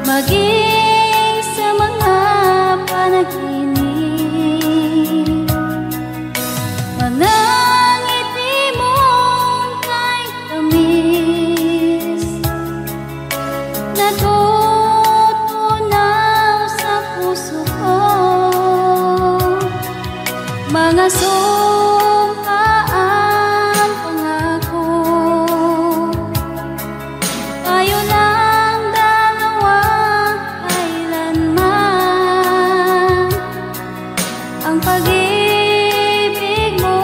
maging sa mga panaginip. Mga ngiti mong kay tamis, natutunaw sa puso ko. Mga sumpaan pangako, tayo lang dalawa kailanman. Ang pag-ibig mo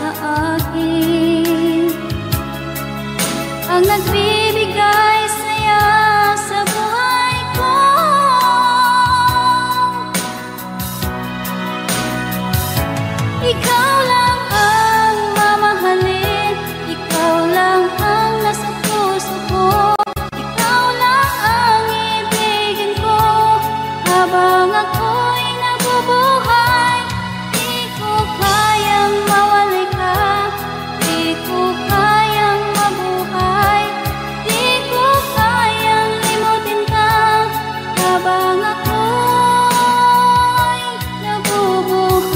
sa akin ang nagbibigay saya sa buhay ko. Ikaw lang ang mamahalin, ikaw lang ang nasa puso ko. Ikaw lang ang ibigin ko habang ako'y nabubuhay. Di ko kayang mawalay ka, di ko kayang mabuhay, di ko kayang limutin ka habang ako'y nabubuhay.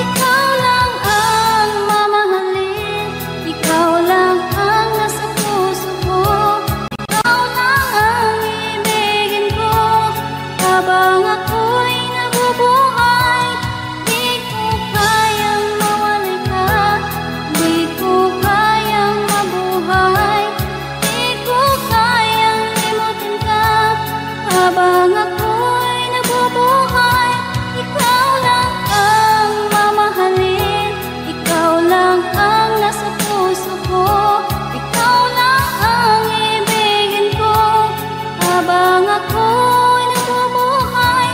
Ikaw lang ang mamahalin, ikaw lang ang nasa puso ko. Ikaw lang ang ibigin ko habang ako'y nabubuhay. Di ko kayang mawalay ka, di ko kayang mabuhay, di ko kayang limutin ka habang ako'y nabubuhay. Ikaw lang ang mamahalin, ikaw lang ang nasa puso ko. Ikaw lang ang ibigin ko habang ako'y nabubuhay.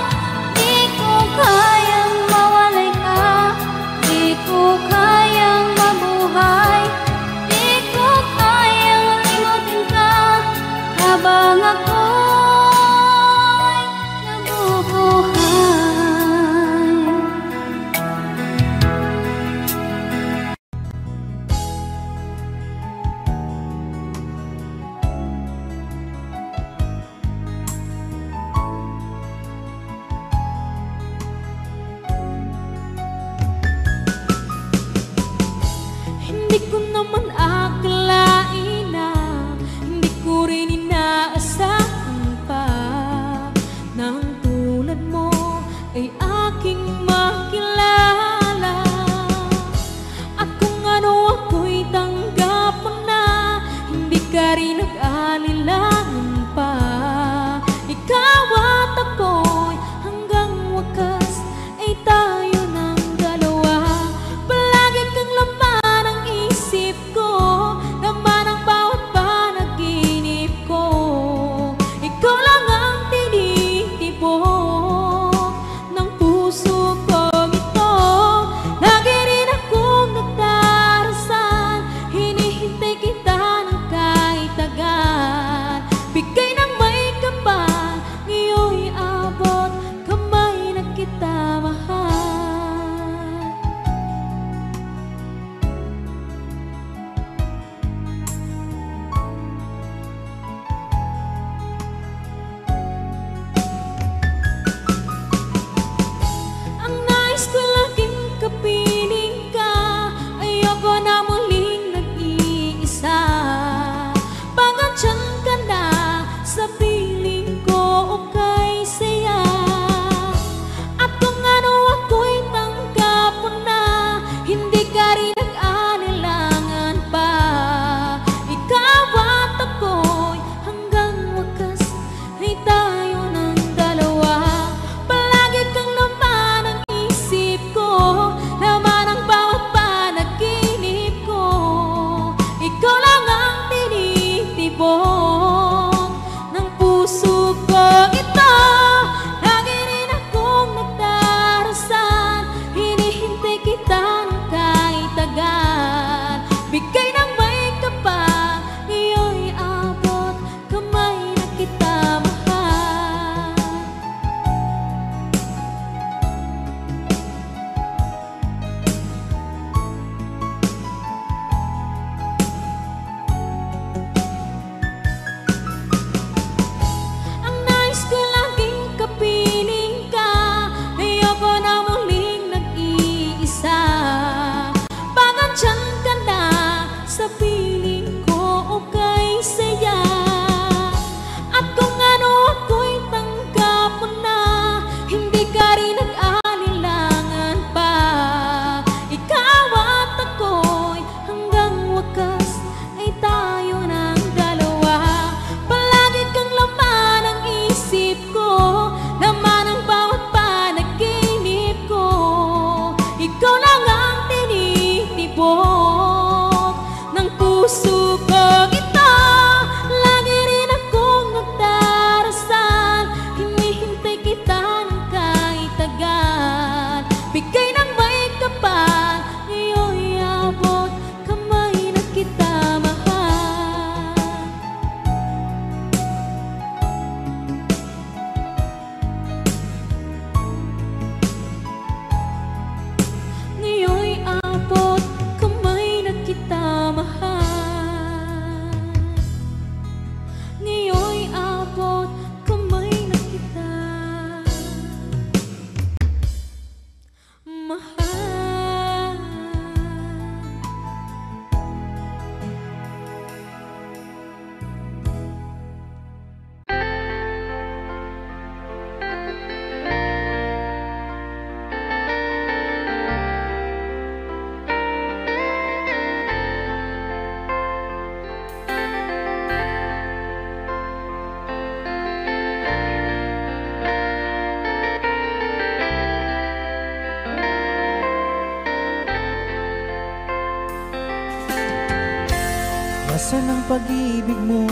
Bilisan ng pag-ibig mo,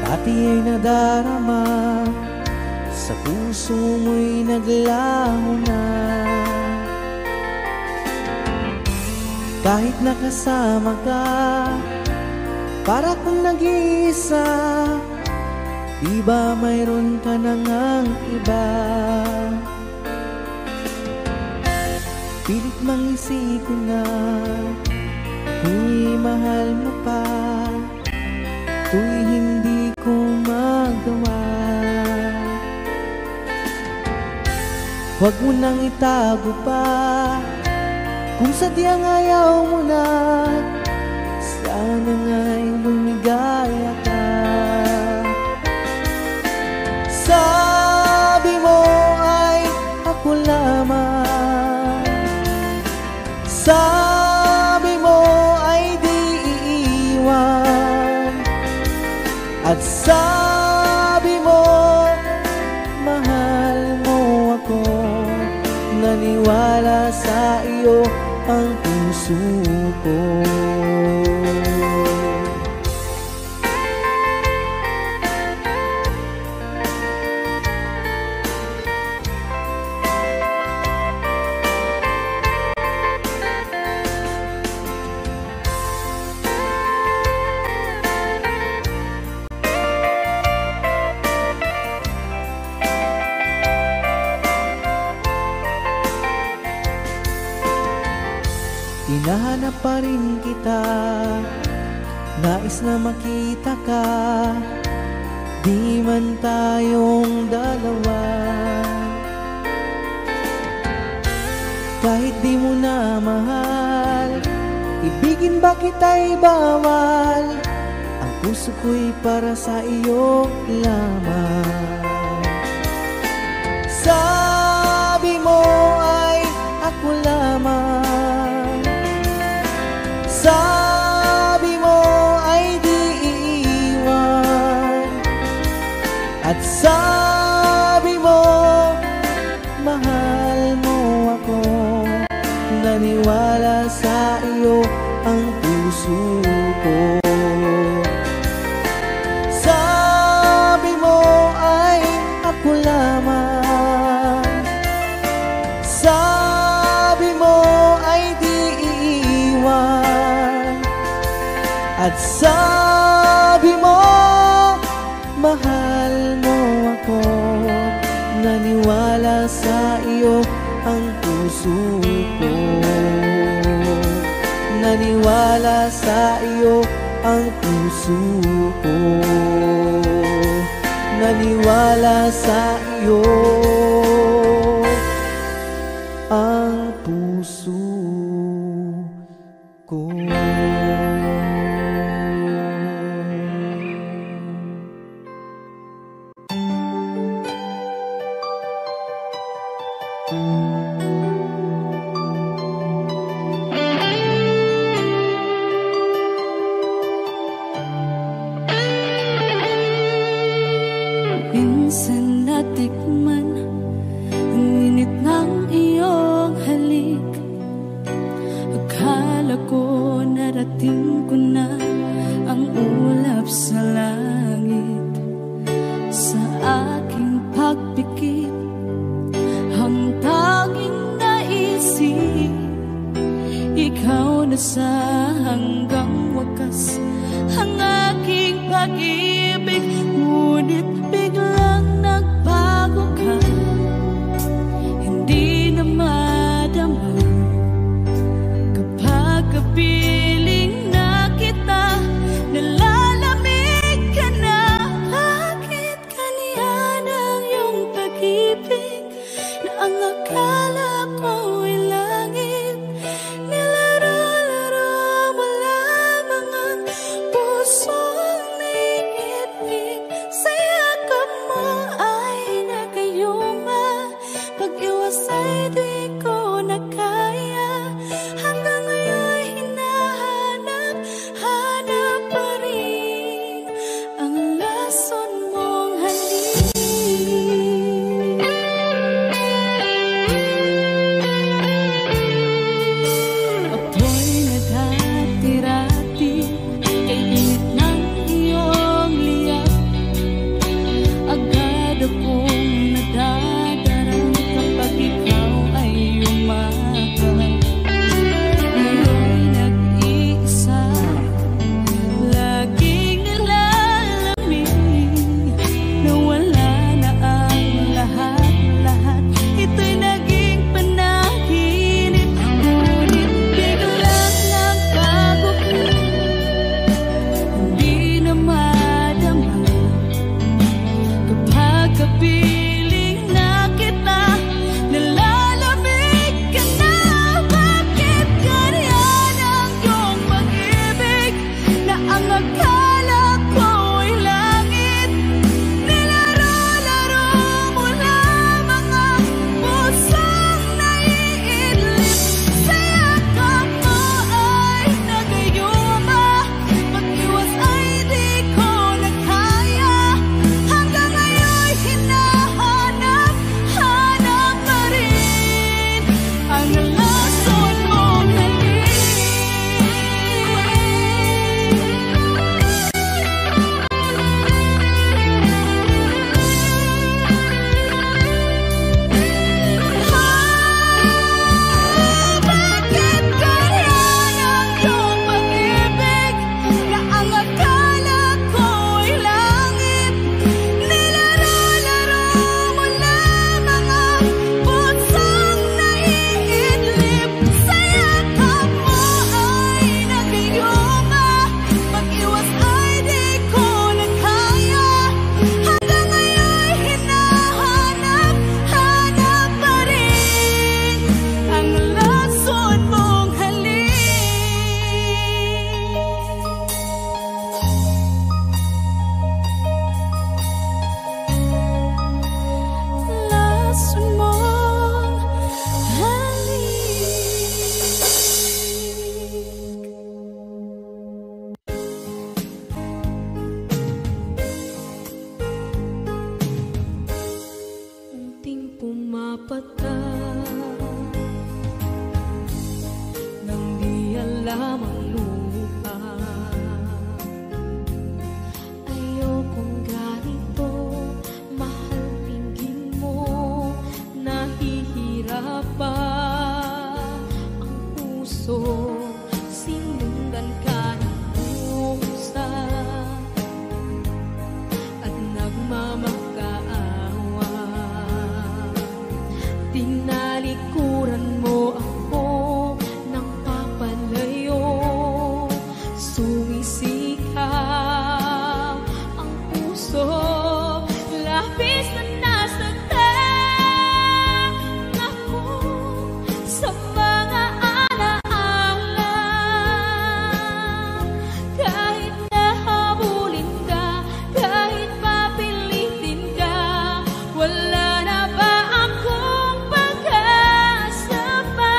dati ay nadarama, sa puso mo'y naglaho na. Kahit nakasama ka, para kung nag-iisa, di ba mayroon ka na ngang iba? Pilit mang isipin na kung mahal mo pa, to'y hindi ko magawa. Huwag mo nang itago pa, kung sadyang ayaw mo na, sana nga'y lumigaya ka. Sabi mo ay ako lamang, sabi mo ay di iiwan, at sabi mo mahal mo ako. Naniwala sa iyo ang puso ko. Hinahanap pa rin kita, nais na makita ka, di man tayong dalawa. Kahit di mo na mahal, ibigin ba kita'y bawal? Ang puso ko'y para sa iyo lamang. Sabi mo ay ako lamang, sabi mo ay di iiwan, at sabi mo mahal mo ako. Naniwala sa iyo ang puso ko. Sabi mo ay ako lamang, sabi mo ay di iiwan, at sabi mo mahal mo ako. Naniwala sa iyo ang puso ko. Naniwala sa iyo ang puso ko. Naniwala sa iyo ang puso ko. Minsan natikman ang init ng iyong halik. Akala ko narating ko na ang ulap sa langit. Sa aking pagpikit, ang tanging naisip, ikaw na sa hanggang wakas ang aking pag-ibig. Ngunit biglang nagbago ka, hindi na madama kapag kapiling na kita. Nalalamig ka na, bakit kaniyan ang iyong pag-ibig na ang akala ko'y langit? Nilaro-laro mo lamang ang pusong naiibig. Sa yakap mo ay nagayuma, pag-iwas ay di ko na kaya. Hanggang ngayon hinahanap, hanap pa rin ang lason mong halik. kapiling na kita, nalalamig ka na. Bakit ganyan ang iyong pag-ibig na ang akala ko'y langit? Nilaro-laro mo lamang ang pusong naiidlip. Sa yakap mo ay nagayuma, pag-iwas ay di ko na kaya. Hanggang ngayon'y hinahanap-hanap pa rin ang nalason mong halik. Bakit ganyan ang iyong pag-ibig na ang akala ko'y langit? Nilaro-laro mo lamang ang pusong naiidlip. Sa yakap mo ay nagayuma, pag-iwas ay di ko na kaya. Hanggang ngayon'y hinahanap-hanap pa rin ang lason mong halik. Lason mong unting pumapata nang di alam ang lupa. Ayokong ganito, mahal, tingin mo, nahihirapan ang puso. Sinundan ka ng pusa at nagmamakaawa. Tinalikuran mo ako ng papalayo, sumisikap ang puso. Labis na nasaktan ako sa mga alaala. Kahit nahabulin ka, kahit papilitin ka, wala na ba akong pag-asa pa?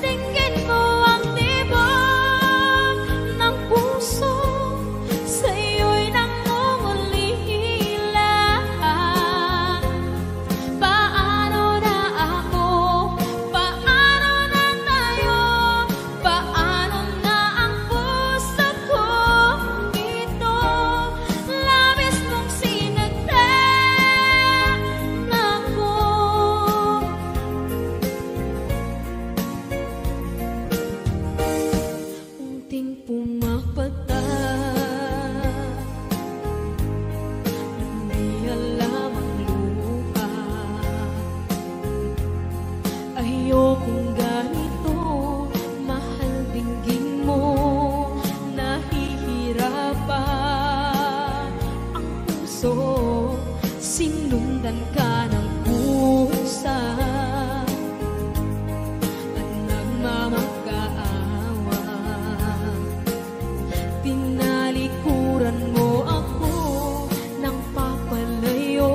Tingin mo ang tibok ng puso, sa'yo'y nangungulila. Paano na ako? Paano na tayo? Paano na ang puso kong ito? Labis mong sinagdan ako. Unting pumapata nang di alam ang lupa. Ayokong ganito, mahal, dinggin mo, nahihirapan ang puso. Sinundan ka ng pusa at nagmamakaawa. Tinalikuran mo ako ng papalayo,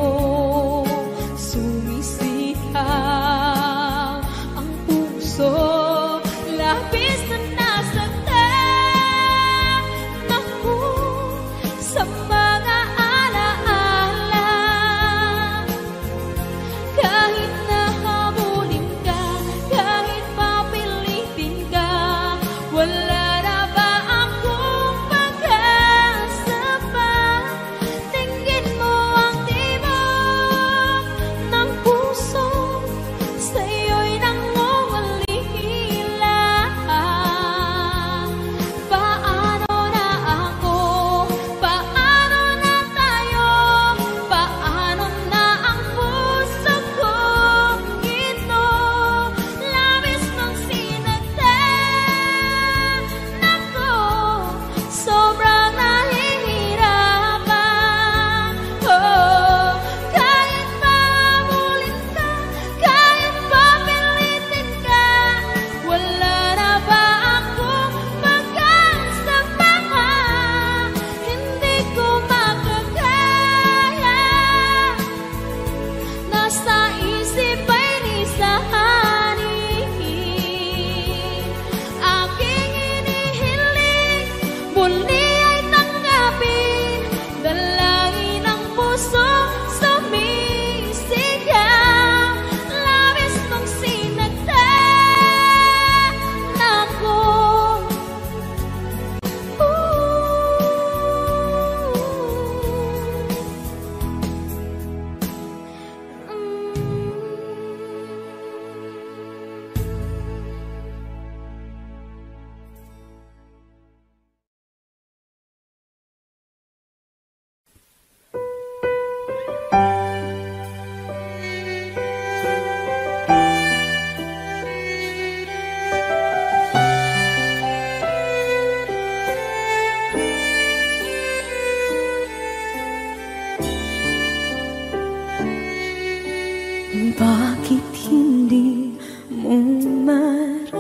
sumisikap ang puso. Labis na nasaktan ako sa mga alaala. Bakit hindi mo maramdaman?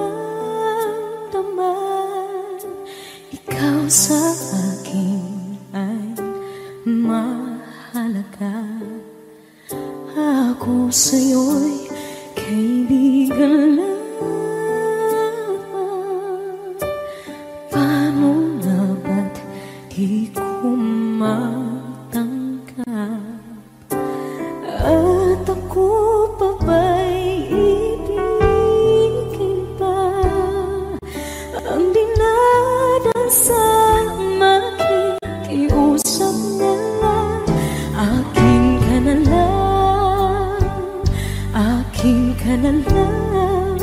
Ikaw sa akin ay mahalaga. Ako sa'yo'y kaibigan lang. Paano na ba't di ko matanggap? At ako pa ba'y ibigin pa? Ang dinadasal makikiusap na lang. Akin ka na lang, akin ka na lang.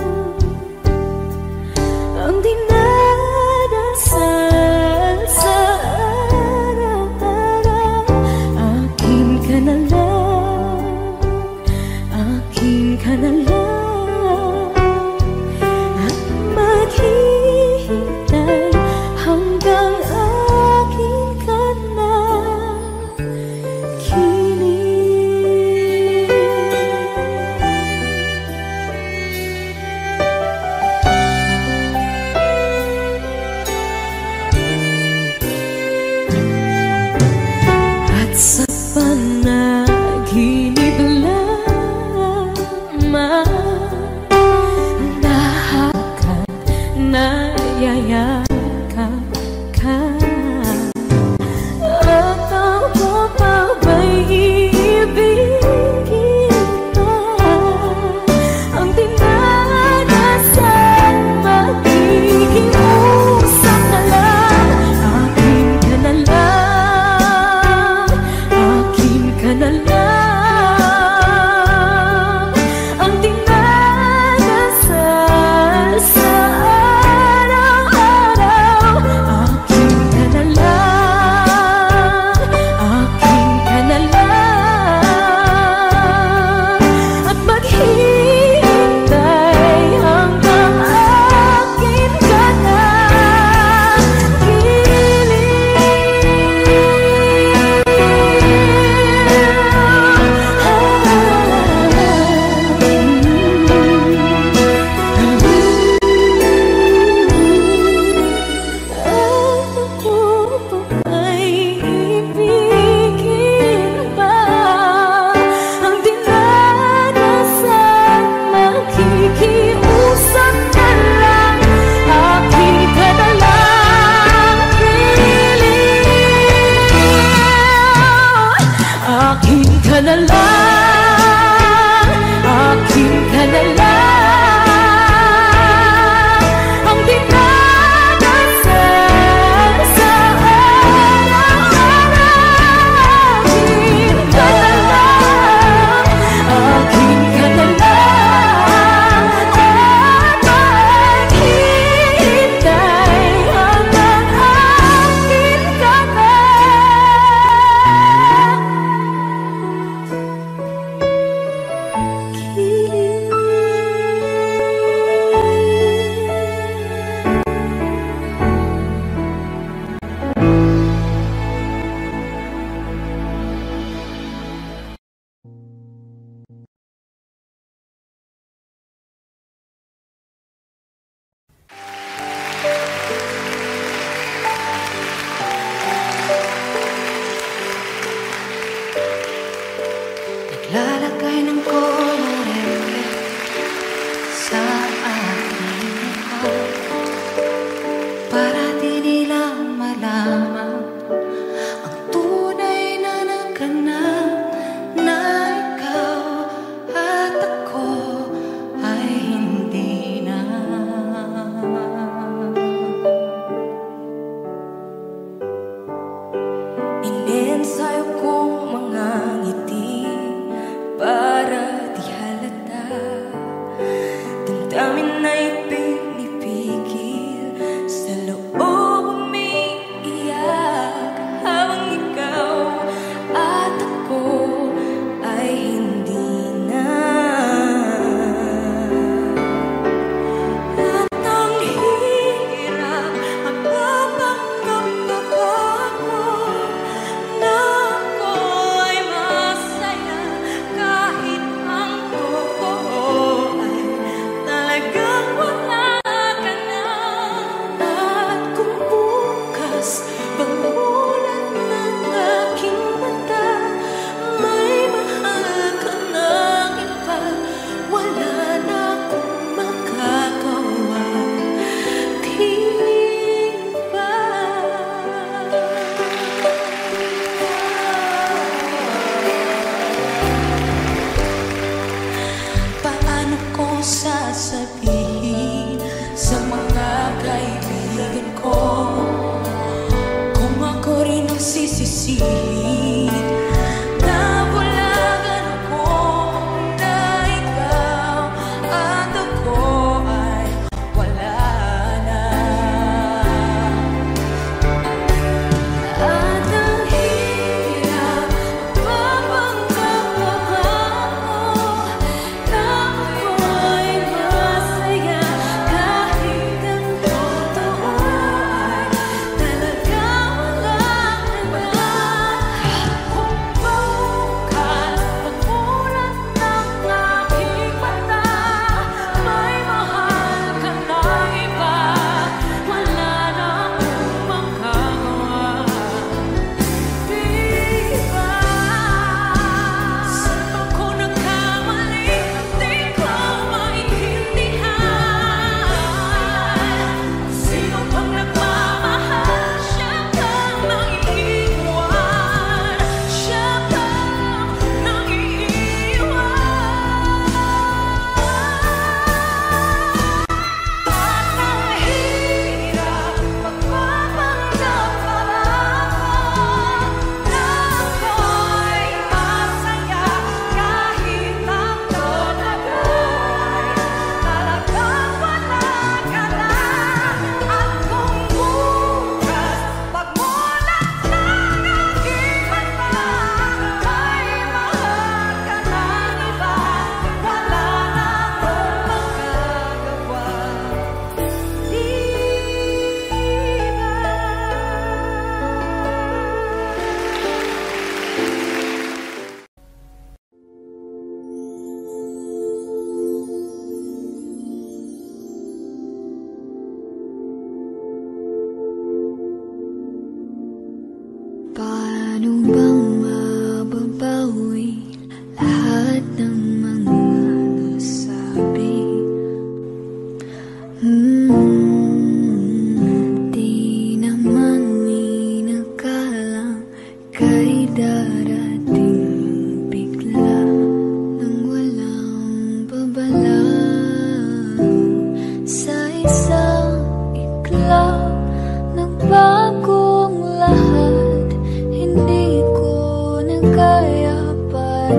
Ang dinadasal sa araw-araw. Akin ka na lang, akin ka na lang. At maghihintay hanggang akin ka na kilig. At sa panaginip lamang nahakat, nayayakap ka. At ako pa ba'y iibigin pa? Ang dinadasal makikiusap na lang. Akin ka na lang, akin ka na lang. Ang dinadasal sa araw-araw. Akin ka na lang, akin ka na lang. At maghihintay hanggang akin ka na akin ka na lang, akin ka na lang. Ang dinadasal sa araw-araw. Akin ka na lang, akin ka na lang. At maghihintay hanggang akin ka na.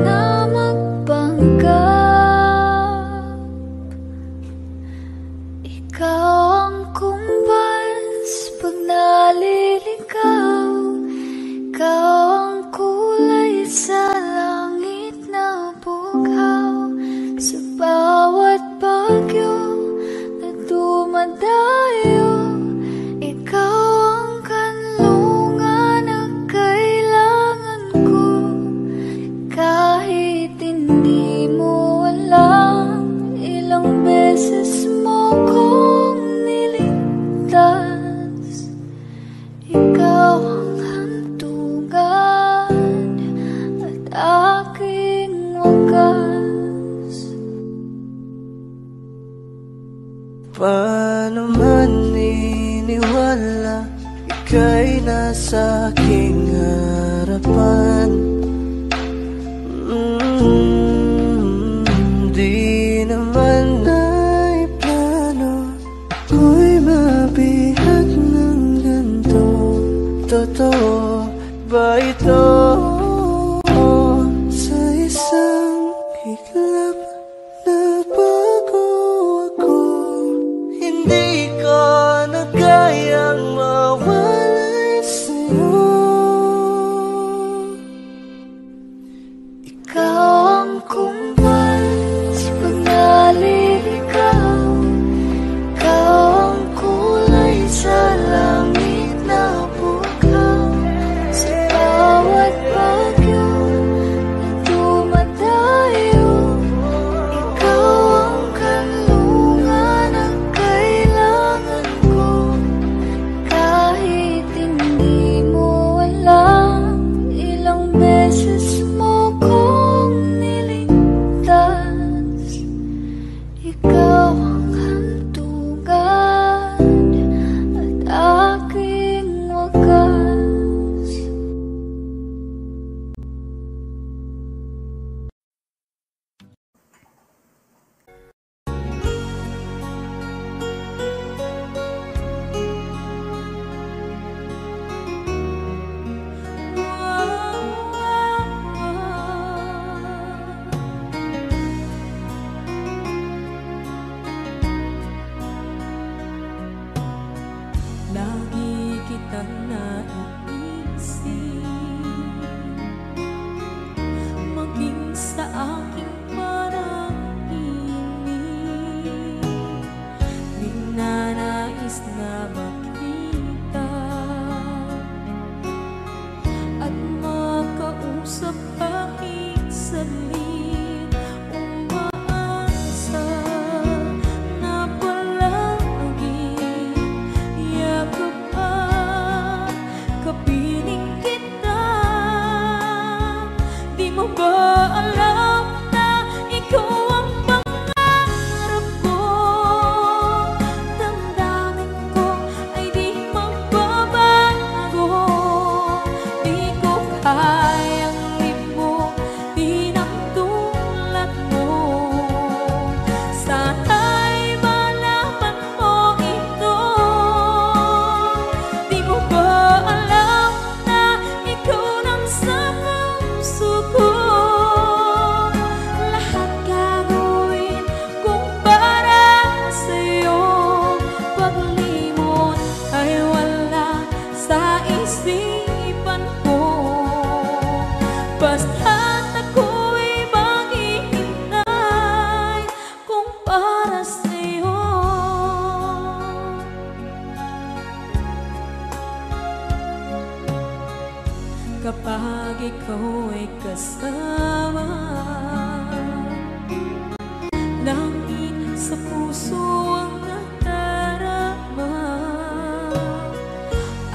na magpanggap. Ikaw ang kumpas pag naliligaw. Ikaw ang kulay sa langit na bughaw. Sa bawat bagyo na dumadayo, ikaw ang kanlungan na kailangan ko. Kahit hindi mo alam, ilang beses mo kong niligtas. Ikaw ang hantungan at aking wagas. Paano man iniwala, ika'y nasa aking harapan. Di naman naiplano, ako'y mabihag ng ganito. Totoo ba ito? Sa isang iglap nabago ako. Hindi ko na kayang mawalay sa'yo. Ikaw ang kumpas pag naliligaw. Ikaw ang kulay sa langit na bughaw. Sa bawat bagyo na dumadayo, ikaw ang kanlungan na kailangan ko. Kahit hindi mo alam, ilang beses mo kong niligtas. Ikaw ang hantungan at aking wagas. Lagi kitang naiisip, maging sa aking parang inig. Ninanais na makita at makausap kahit saglit. Umaasa na palaging yakap at kapiling kita. Di mo ba alam na ikaw ang pangarap ko? Damdamin ko ay di magbabago. Di ko kayang limutin ang tulad mo. Sana'y malaman mo ito. Di mo ba alam na ikaw nang sa puso ko? Lahat gagawin kung para sa'yo. Paglimot ay wala sa isipan ko. Basta't ako'y maghihintay kung para sa'yo. Kapag ikaw ay kasama, langit sa puso ang nadarama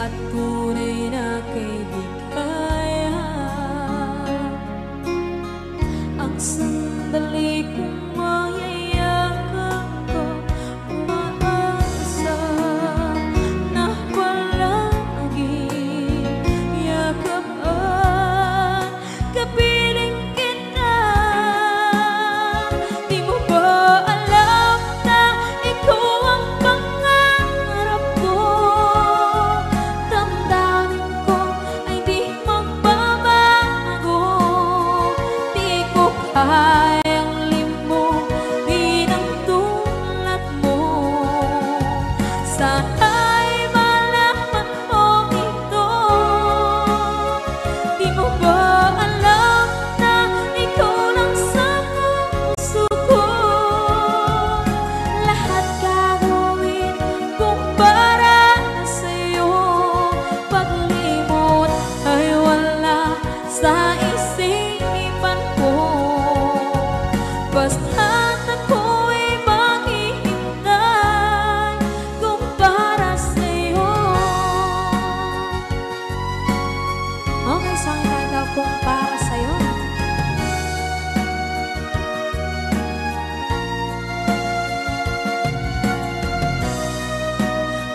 at tunay na kaibigan. Ang sandali kong mayayakap ko, umaasa na palaging yakap at kapiling kita. Di mo ba alam na ikaw ang pangarap ko? Damdamin ko ay di magbabago. Di kayang limutin ang tulad mo. Sana'y malaman mo ito. Di mo ba alam na ikaw lang sa puso ko? Lahat gagawin kung para sa'yo. Paglimot ay wala sa isipan ko. Basta't ako'y maghihintay kung para sa'yo. Okay, saan tayo kung para sa'yo?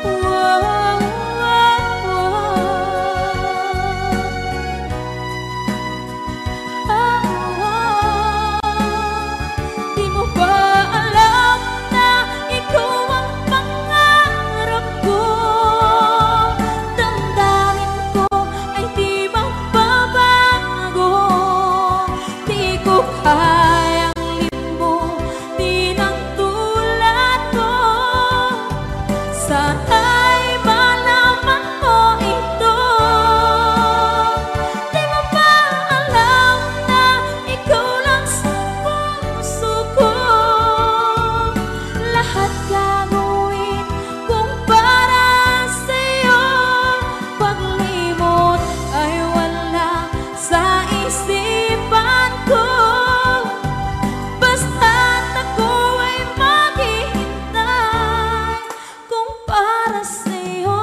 Wow, wow, wow. Di mo ba alam na ikaw ang pangarap ko? Damdamin ko ay di magbabago. Di ko kayang limutin ang tulad ko. Sana'y malaman mo ito. Di mo ba alam na ikaw lang sa puso ko? Lahat gagawin kung para sa'yo. Paglimot ay wala sa isipan ko. Basta't ako ay maghihintay kung para sa'yo.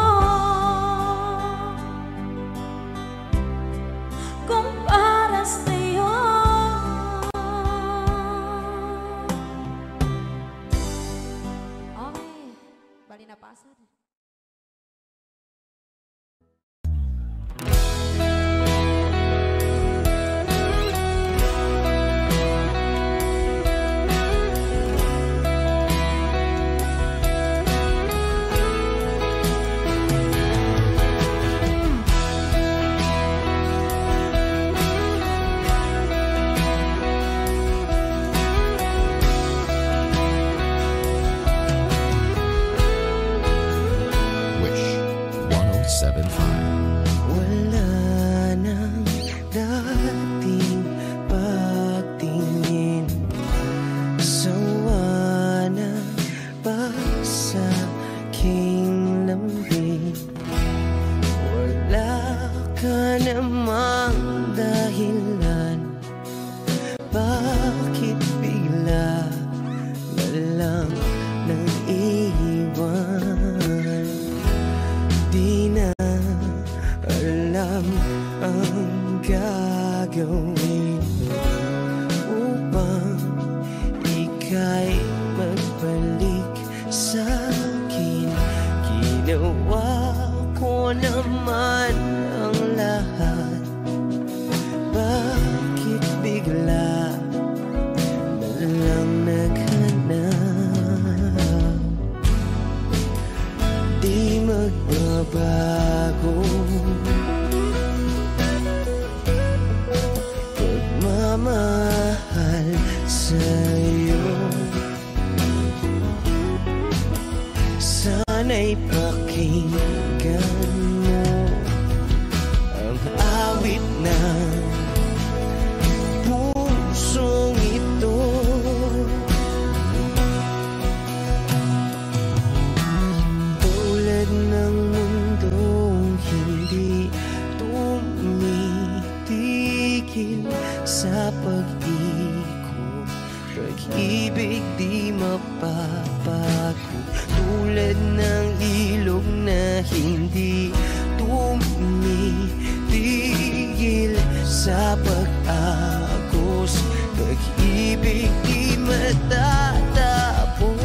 Kung para sa'yo. Okay, bali na pasad. Wish 107.5. Wala nang dating pagtingin. Sawa na ba sa aking lambing? Wala ka namang dahilan. Bakit bigla na lang nang iwan? Di na alam ang gagawin upang ika'y magbalik sa'kin. Ginawa ko naman ang lahat. Bakit bigla na lang naghanap? Di magbabago pagmamahal sa'yo. Sana'y pakinggan mo ang awit ng pusong ito. Tulad ng mundong hindi tumitigil sa pag-ikot, pag-ibig di mapapago. Tulad ng ilog na hindi tumitigil sa pag-agos, pag-ibig di matatapos.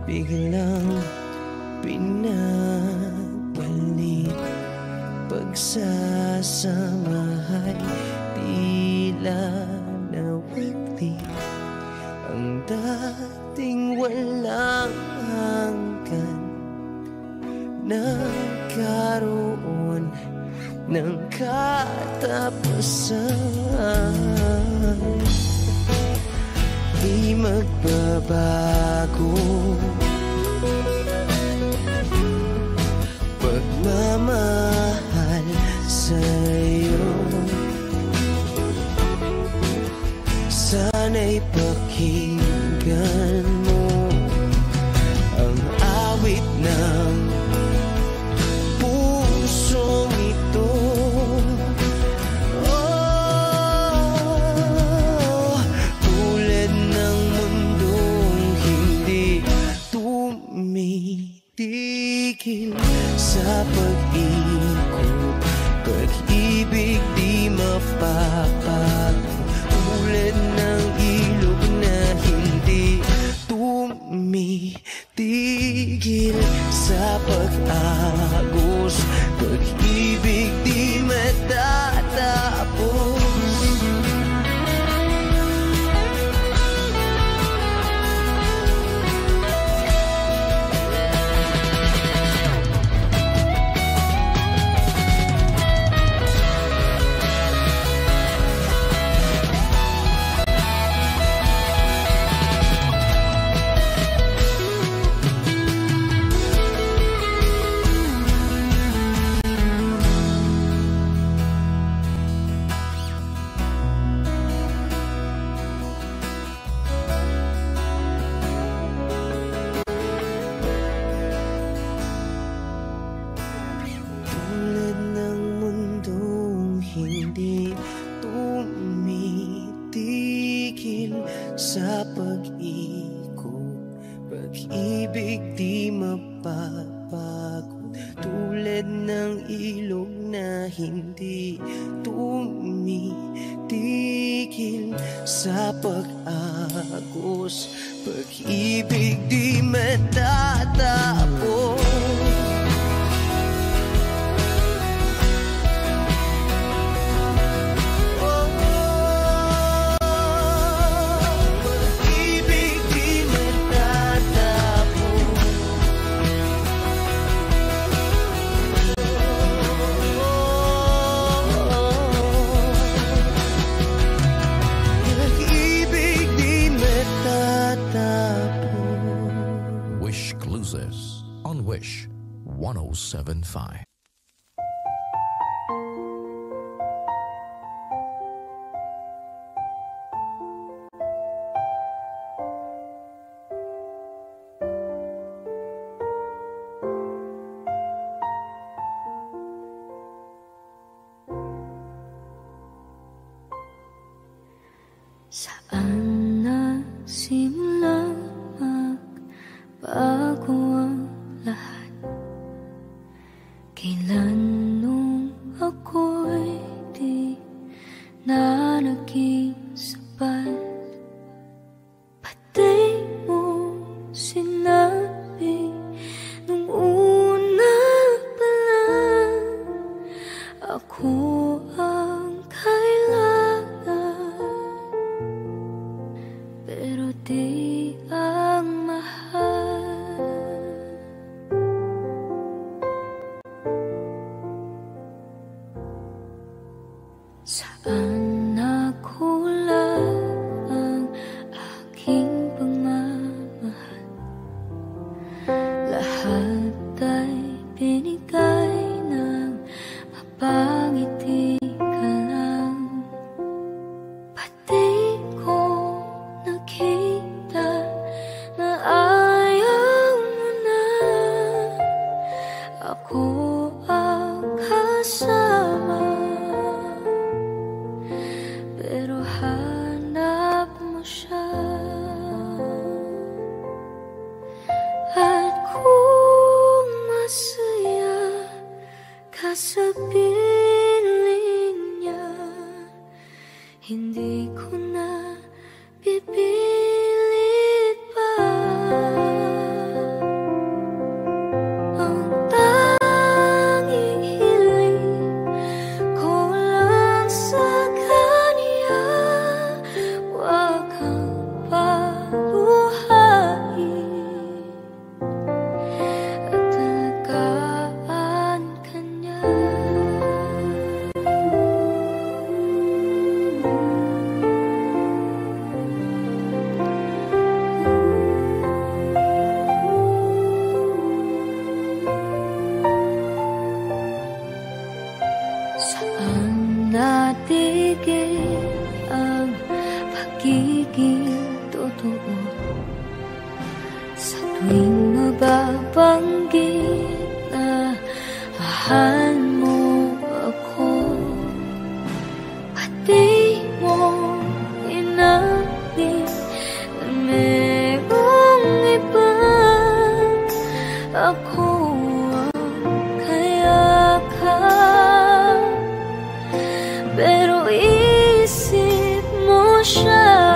biglang pinagpalit. Pagsasamahay tila nawagli. Ang dating walang hanggan nagkaroon ng katapusan. Di magbabago pagmamahal sa'yo. Sana'y pakinggan mo ang awit ng pusong ito. Oh, tulad ng mundong hindi tumitigil sa pag-ikot, pag-ibig di mapapago. Tulad ng ilog na hindi tumitigil sa pag-agos, pag-ibig di matatapos. Sa pag-ikot, pag-ibig di mapapagod. Tulad ng ilog na hindi tumitigil sa pag-agos, pag-ibig di matatapos. On Wish 107.5. Saan nagsimula magbago ang lahat? Kailan nung ako'y di na naging sapat? Pati mo sinabi nung una pa lang ako ang kailangan, pero di ang mahal. Saan nakulang ang aking pagmamahal? Lahat ay binigay ng mapangiti ka lang. Pati ko nakita na tuwing mababanggit na mahal mo ako, pati mo inamin na merong iba. Ako ang kayakap, pero isip mo siya.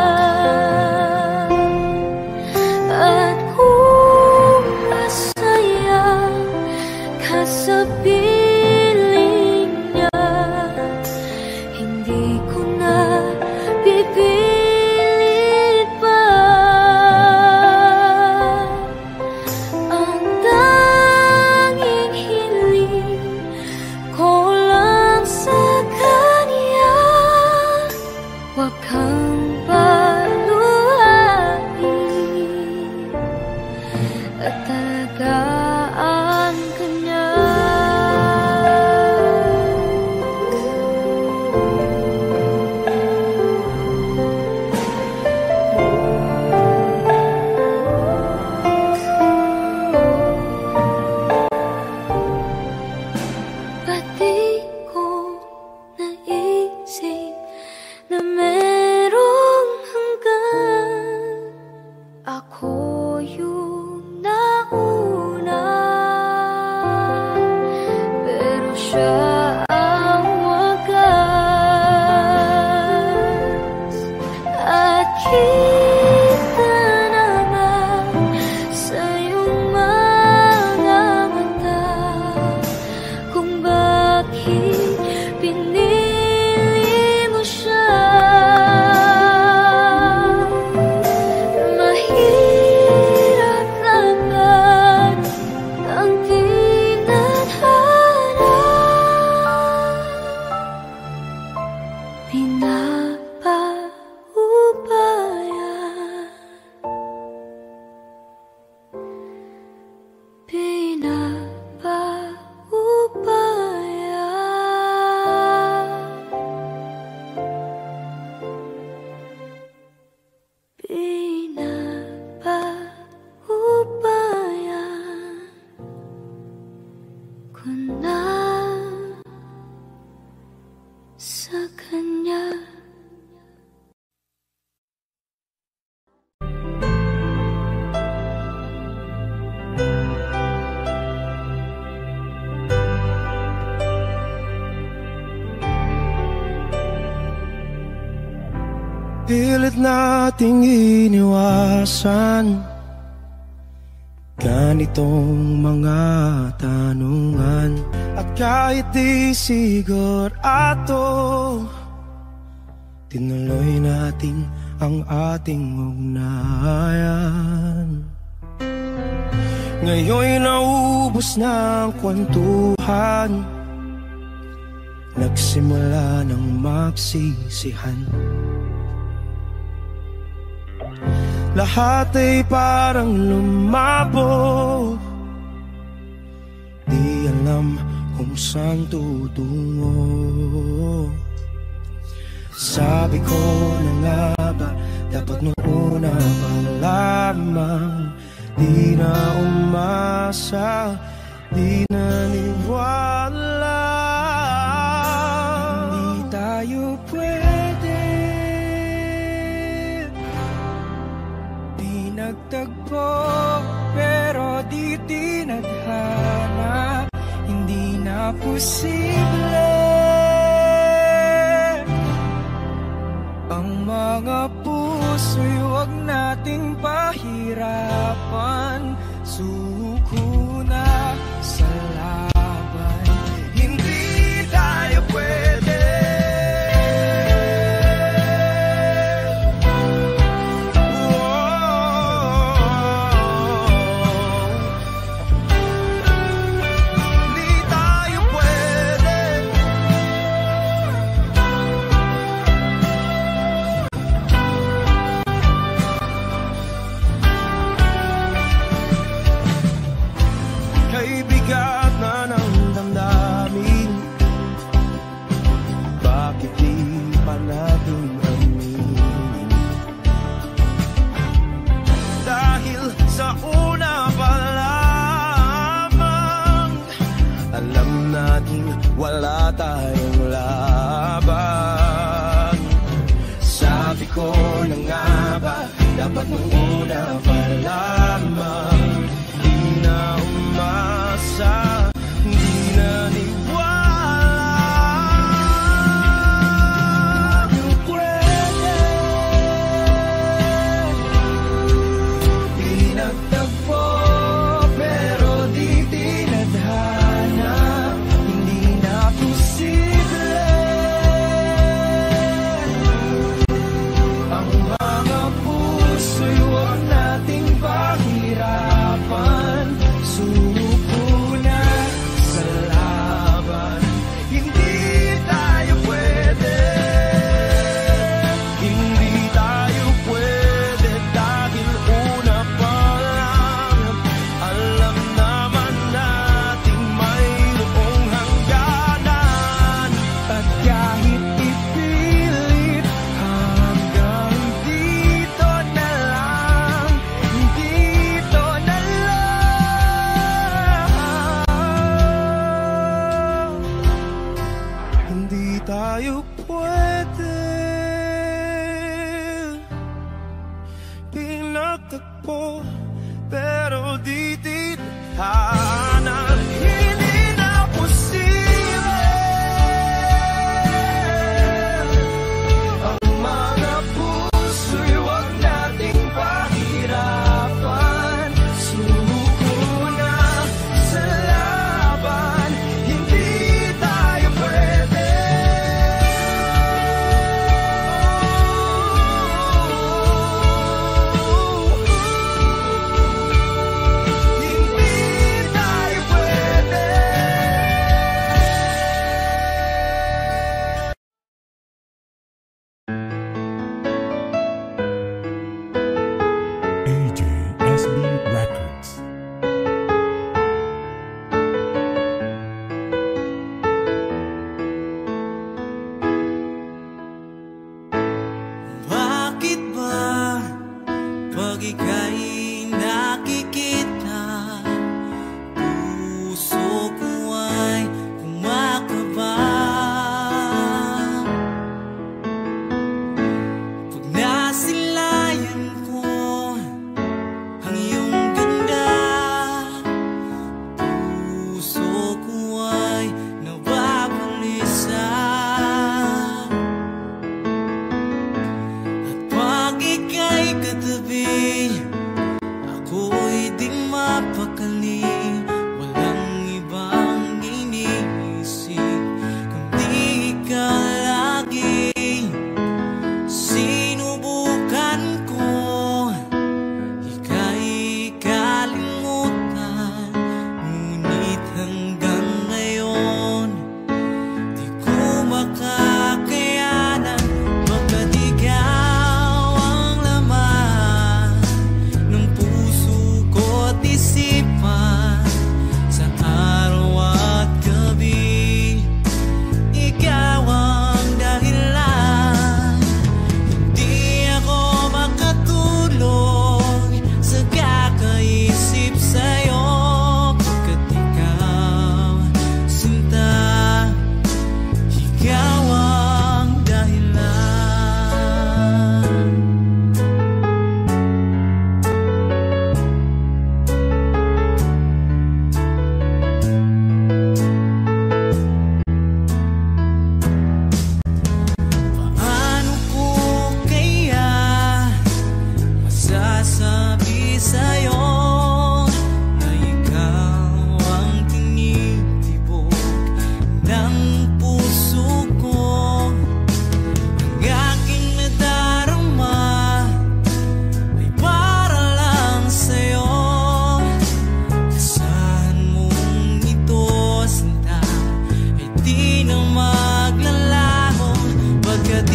At kung masaya ka sa piling niya, hindi ko na pipilit pa. Ang tanging hiling ko lang sa kanya, huwag kang paluhain at talagaan ka niya. Pati ko naisip na merong hanggan, ako yung nauna, pero siya ang wagas. At kita naman sa iyong mga mata kung bakit pinili mo siya. Mahirap laban ang tinadhana, pinapaubaya, pinapaubaya. Pinapaubaya ko na sa kanya. Pilit nating iniwasan ganitong mga tanungan, at kahit di sigurado, tinuloy natin ang ating ugnayan. Ngayon'y naubos na ang kwentuhan, nagsimula ng magsisihan. Lahat ay parang lumabo, di alam kung saan tutungo. Sabi ko na nga ba, dapat nung una pa lamang, di na umasa, di naniwala. Di tayo pwede, di nagtagpo, pero di tinadhana, hindi na posible. Ang mga puso'y huwag nating pahirapan, suko na sa laban, hindi tayo pwede. Bigat na ng damdamin, bakit di pa natin aminin? Dahil sa una pa lamang. Alam nating wala tayong laban. Sabi ko na nga ba, dapat nung una pa lamang. Di na umasa, di na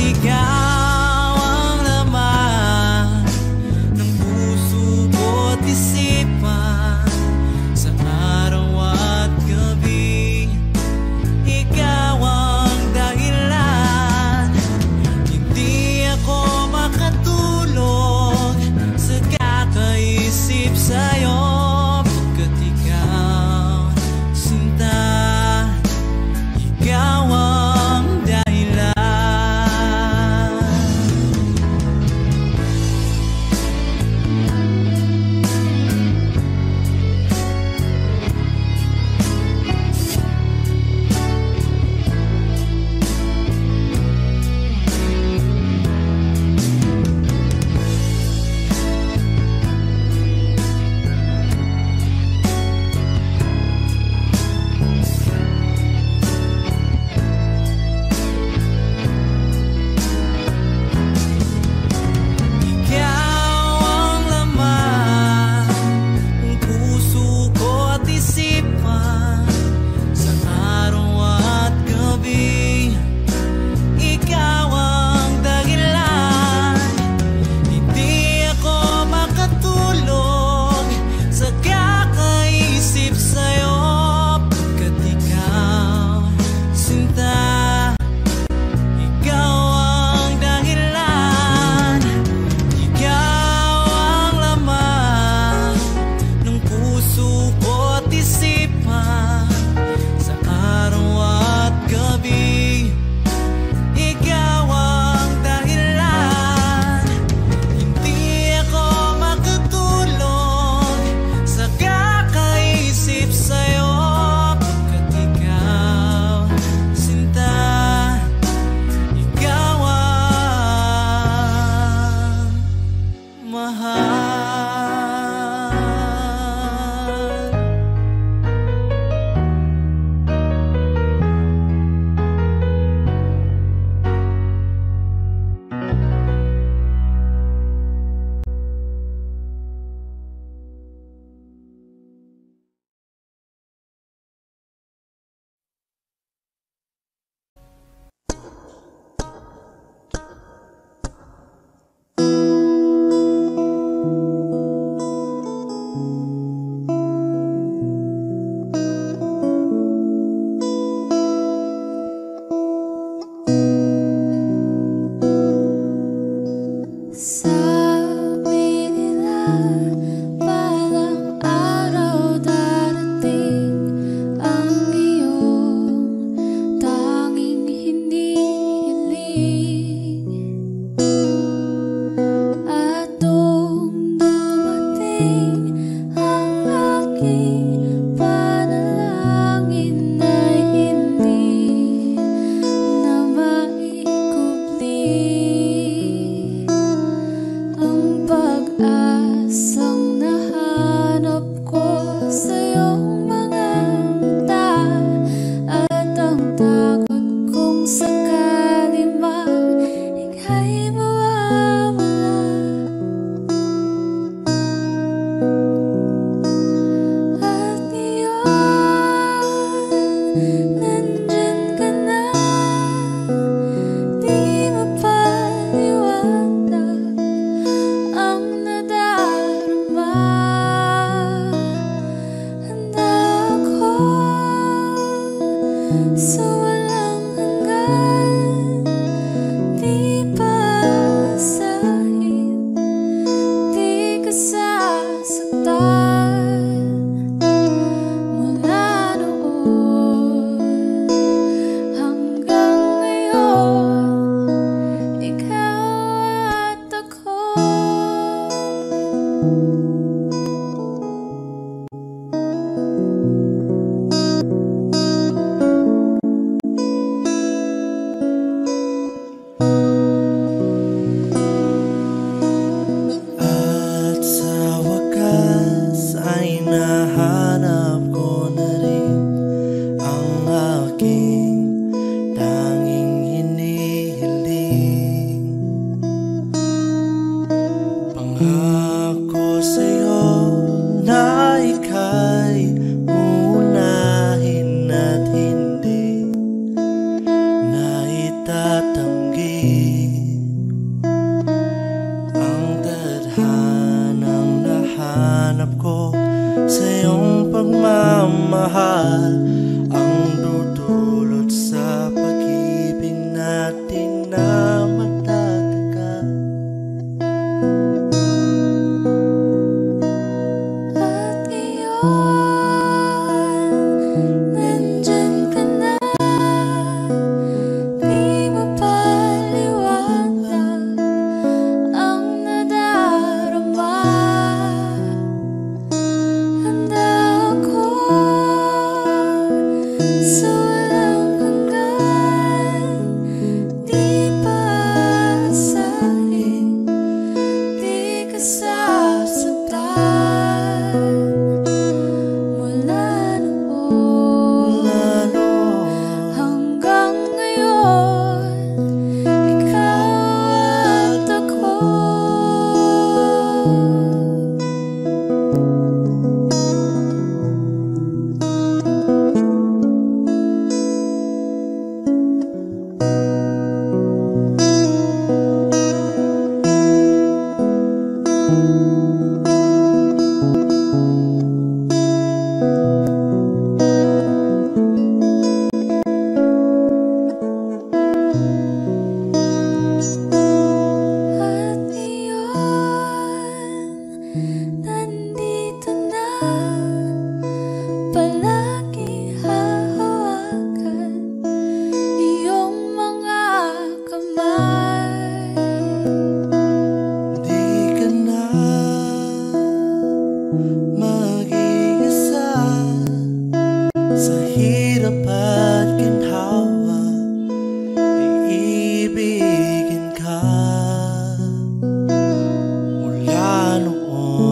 ikaw ang laman ng puso ko't Mula noon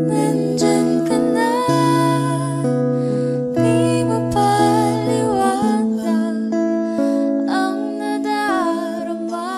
nandyan ka na. Di mapaliwanag ang nadarama.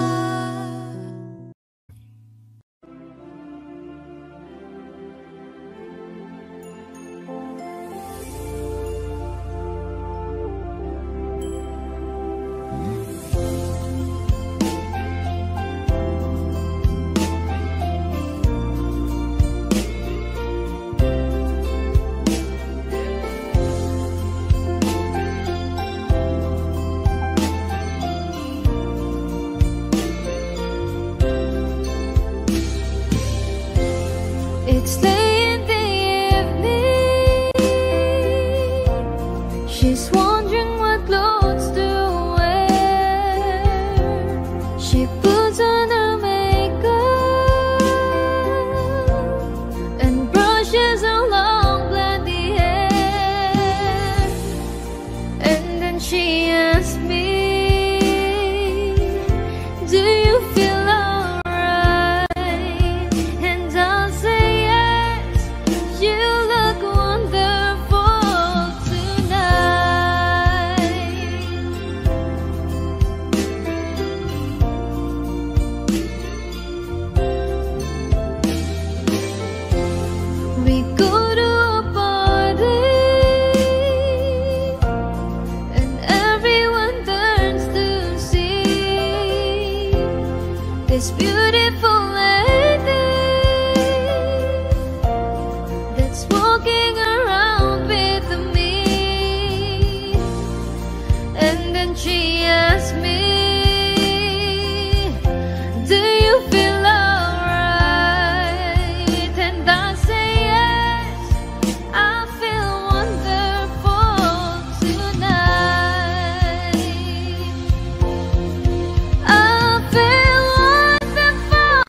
It's late in the evening. She's wondering what clothes to wear. She puts on her makeup and brushes her long blondy hair. And then she asks me, do you feel alright? And I'll say, you look wonderful tonight. We go to a party and everyone turns to see this beautiful lady that's walking around with me. And then she asks me, do you feel alright? And I say yes, I feel wonderful tonight. I feel wonderful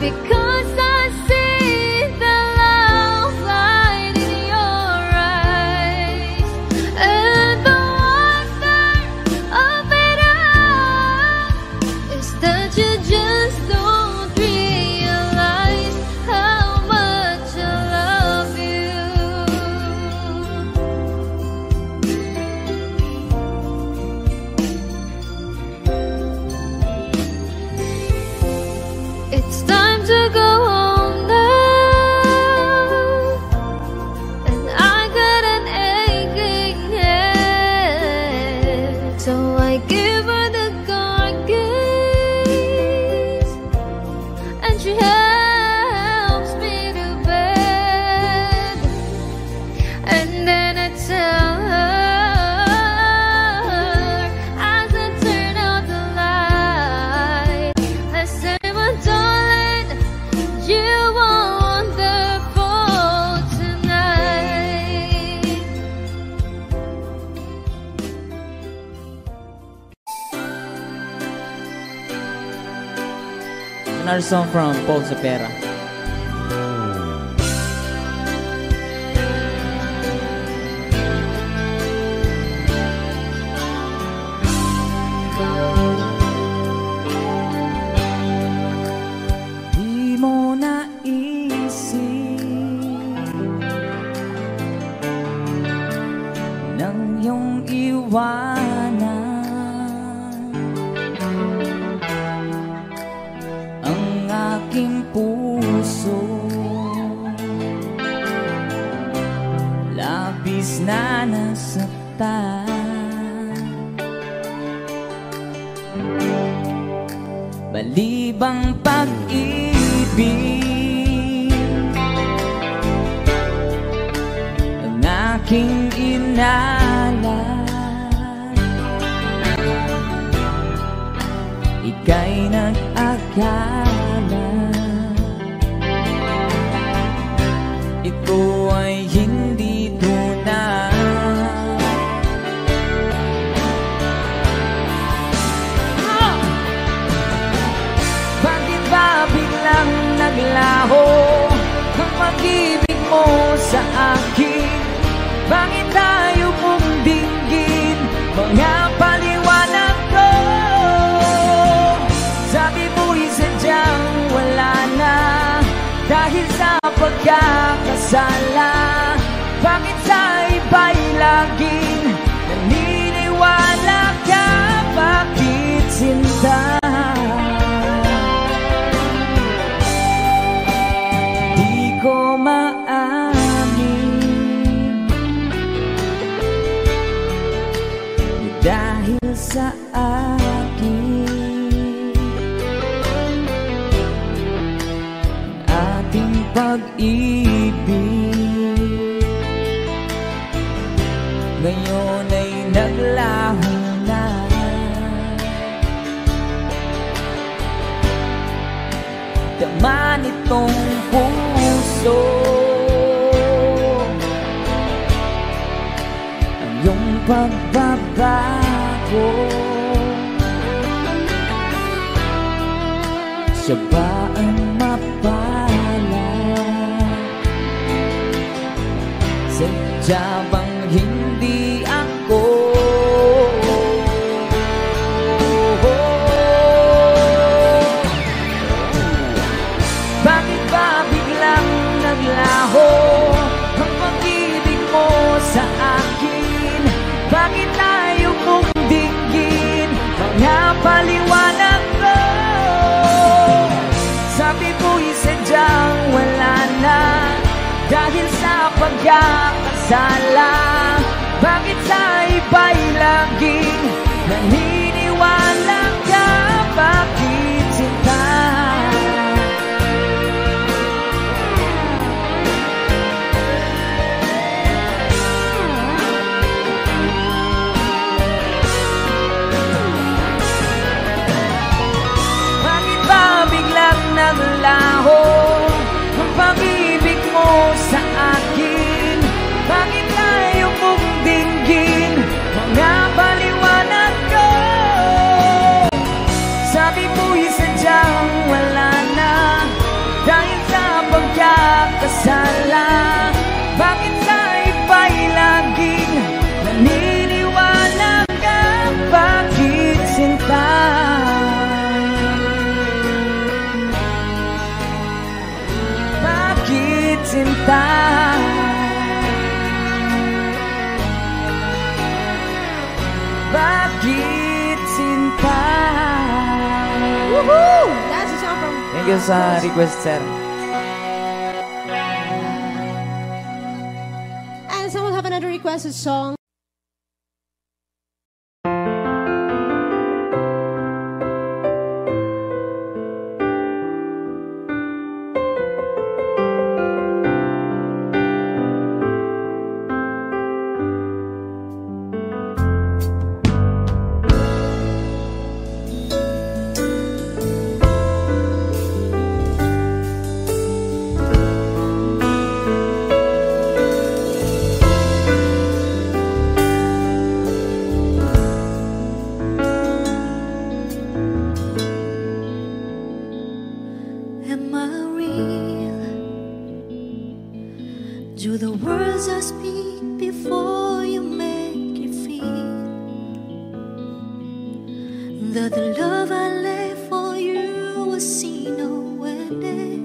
because I see the love light in your eyes. And the wonder of it all is that you just don't realize how much I love you. It's time to go home now, and I got an aching head. So I give her the car keys, and she helps me to bed. And then I tell her as I turn out the light, I say, my darling, you are wonderful tonight. Another song from Paul Zapera. Di mo naisip nang iyong iwanan ang aking puso, labis na nasaktan. Balibang pag-ibig ang aking inalan, ika'y nag-akala ito ay hindi tunay. Bakit ba biglang naglaho ang pag-ibig mo sa akin? Bakit tayo mong dinggin mga paliwanag ko? Sabi mo'y sadyang wala na. magkakasala? Bakit sa iba'y laging naniniwala ka? Bakit sinta? Di ko maamin dahil sa akin ating pag-ibig ngayon ay naglaho na. Tama nitong puso ang iyong pagbabago. Siya ba ang mapala? Sadya bang hindi ako? Bakit ba biglang naglaho ang pag-ibig mo sa akin? Bakit tayo mong dinggin mga paliwanag ko? Sabi mo'y sadyang wala na dahil sa pagkakasala. Bakit sa iba'y laging naniniwala ka? Bakit sinta? Bakit ba biglang naglaho ang pag-ibig mo sa akin? Bakit tayo mong dinggin mga paliwanag ko? Sabi mo'y sadyang wala na dahil sa pagkakasala. Bakit sa iba'y laging naniniwala ka? Bakit sinta? Bakit sinta? Bakit sinta? Woohoo! That's a song from... Thank you sa request, sir. And someone have another requested song. Am I real? Do the words I speak before you make you feel that the love I left for you was seen nowhere there?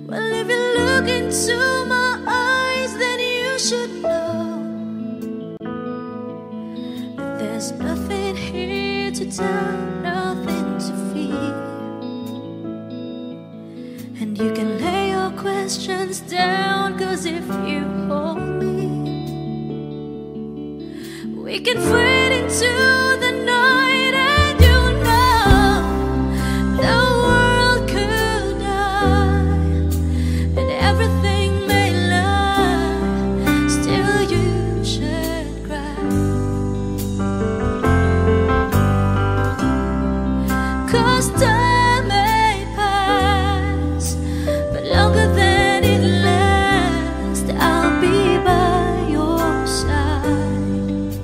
Well, if you look into my eyes, then you should know that there's nothing here to tell, nothing to fear. And you can lay your questions down, 'cause if you hold me, we can fade into the night. And you know the world could die and everything may lie, still you should cry. 'Cause time may pass, but longer than it lasts, I'll be by your side.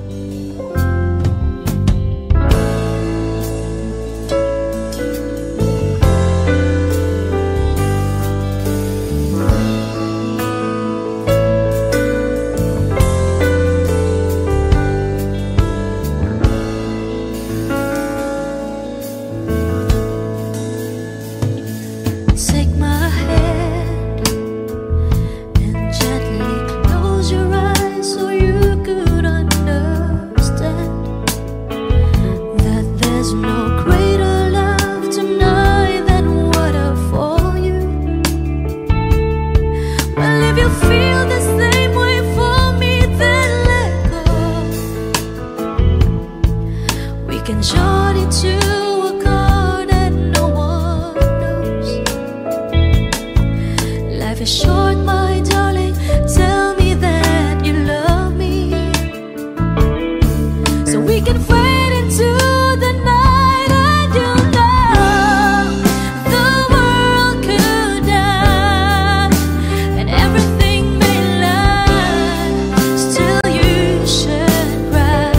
can join into a chord that no one knows. Life is short, my darling. Tell me that you love me, so we can fade into the night and you know the world could die and everything may lie. Still you should cry,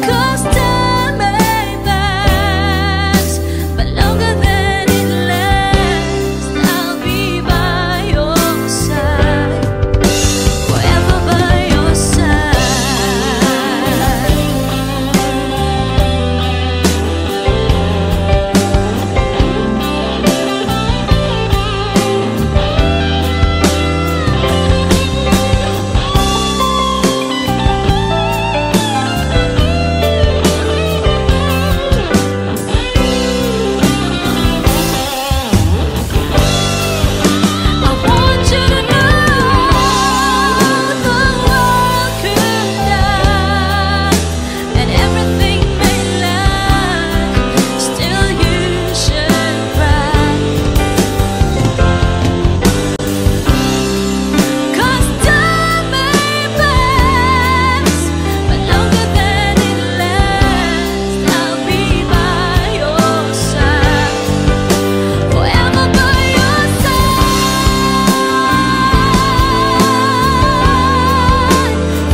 'cause time may pass, but longer than it lasts, I'll be by your side, forever by your side. I want you to know the world could die and everything may lie. Still you should cry, 'cause time may pass, but longer than it lasts, I'll be by your side, forever by your side,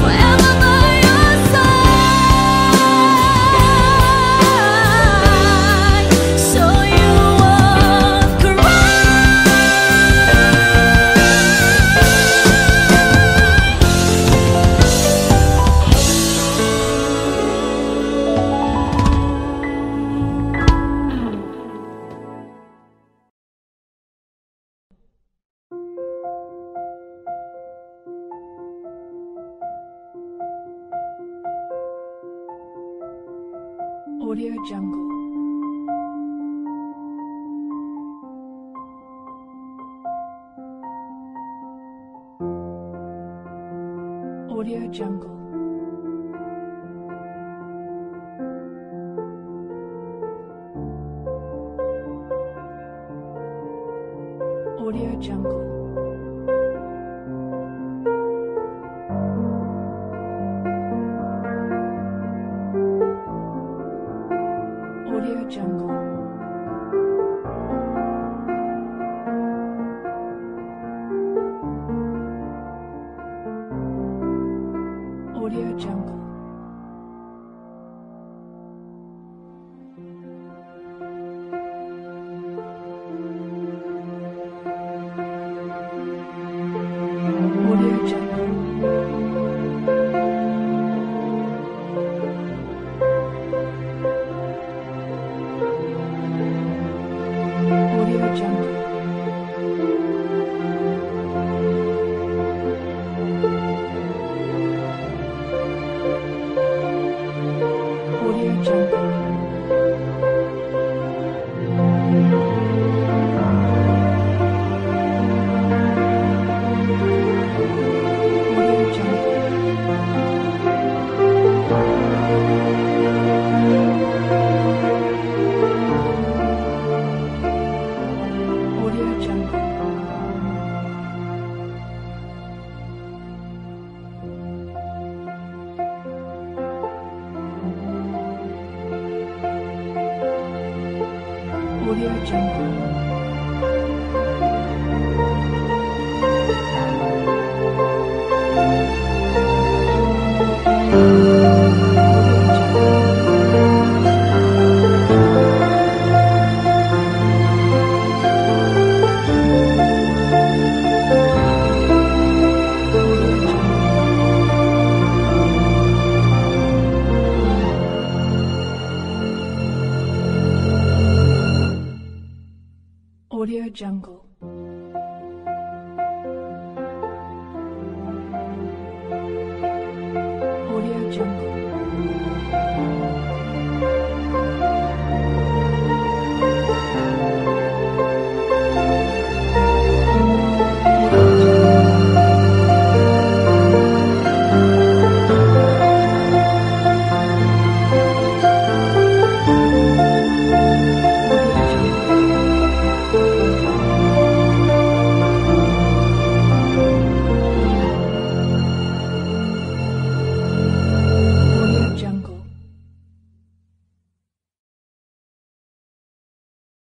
forever by your side, so you won't cry. Audio Jungle. Audio Jungle. Audio Jungle. Audio Jungle. Audio Jungle. Audio Jungle. Audio Jungle. Audio Jungle. Audio Jungle. Audio Jungle. Audio Jungle. Audio Jungle. Audio Jungle.